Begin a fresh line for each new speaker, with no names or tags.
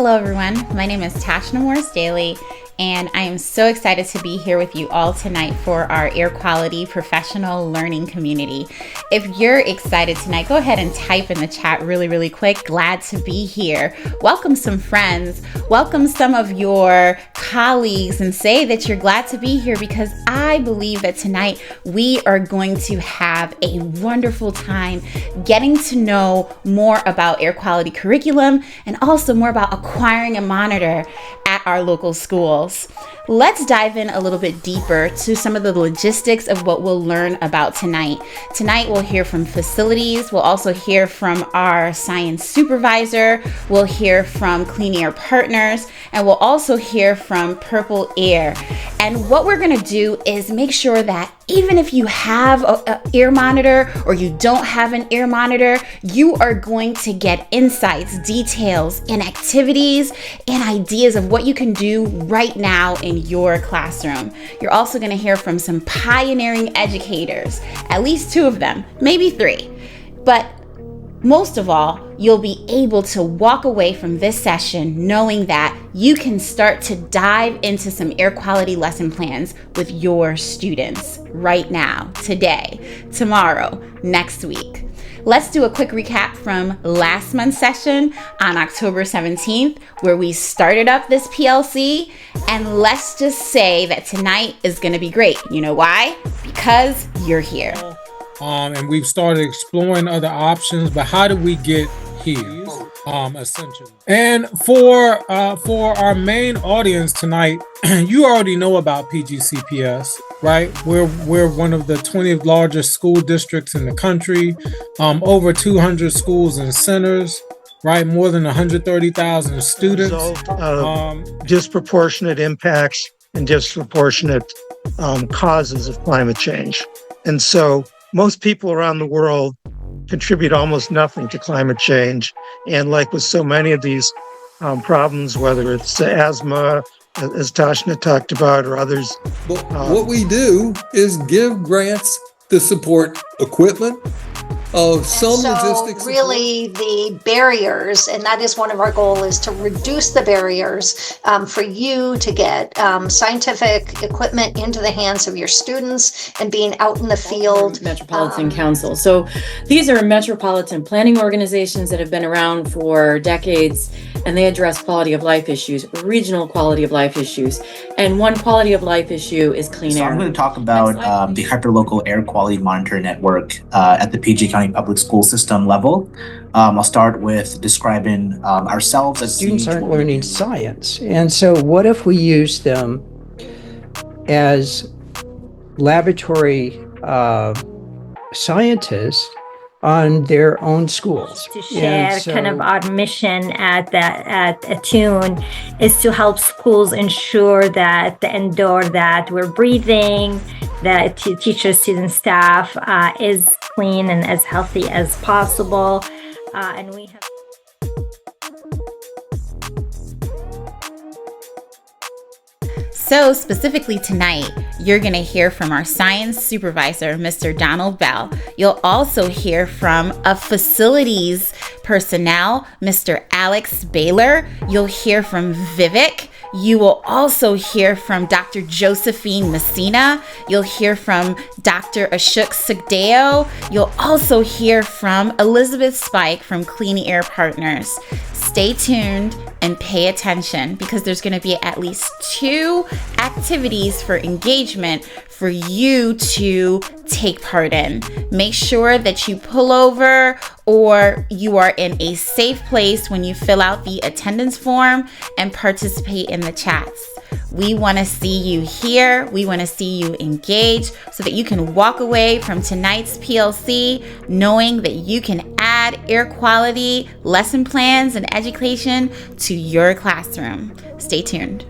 Hello everyone, my name is Tashna Morris-Daley, and I am so excited to be here with you all tonight for our air quality professional learning community. If you're excited tonight, go ahead and type in the chat really quick. Glad to be here. Welcome some friends, welcome some of your colleagues, and say that you're glad to be here, because I believe that tonight we are going to have a wonderful time getting to know more about air quality curriculum and also more about acquiring a monitor at our local schools. Let's dive in a little bit deeper to some of the logistics of what we'll learn about tonight. Tonight we'll hear from facilities, we'll also hear from our science supervisor, we'll hear from Clean Air Partners, and we'll also hear from Purple Air. And what we're gonna do is make sure that even if you have an air monitor or you don't have an air monitor, you are going to get insights, details, and activities and ideas of what you can do right now in your classroom. You're also going to hear from some pioneering educators, at least 2 of them, maybe 3. But most of all, you'll be able to walk away from this session knowing that you can start to dive into some air quality lesson plans with your students right now, today, tomorrow, next week. Let's do a quick recap from last month's session on October 17th, where we started up this PLC. And let's just say that tonight is going to be great. You know why? Because you're here.
And we've started exploring other options, but how did we get here? Essentially. And for our main audience tonight, you already know about PGCPS, right? We're one of the 20 largest school districts in the country, over 200 schools and centers, right? More than 130,000 students.
Result of disproportionate impacts and disproportionate causes of climate change. And so most people around the world contribute almost nothing to climate change. And like with so many of these problems, whether it's asthma, as Tashna talked about, or others.
But what we do is give grants to support equipment, logistics.
Really the barriers, and that is one of our goals, is to reduce the barriers for you to get scientific equipment into the hands of your students and being out in the field.
Metropolitan Council. So these are metropolitan planning organizations that have been around for decades, and they address quality of life issues, regional quality of life issues. And one quality of life issue is clean air.
So I'm going to talk about the hyperlocal air quality monitor network at the PG County Public School System level. I'll start with describing ourselves as
students aren't learning science. And so what if we use them as laboratory scientists on their own schools?
To share kind of our mission at Attune is to help schools ensure that the indoor that we're breathing, that teachers, students, staff is clean and as healthy as possible. And we have
So specifically tonight, you're going to hear from our science supervisor, Mr. Donald Bell. You'll also hear from a facilities personnel, Mr. Alex Baylor. You'll hear from Vivek. You will also hear from Dr. Josephine Messina. You'll hear from Dr. Ashok Sugdeo. You'll also hear from Elizabeth Spike from Clean Air Partners. Stay tuned and pay attention, because there's going to be at least 2 activities for engagement for you to take part in. Make sure that you pull over or you are in a safe place when you fill out the attendance form and participate in the chats. We want to see you here. We want to see you engage so that you can walk away from tonight's PLC knowing that you can add air quality lesson plans and education to your classroom. Stay tuned.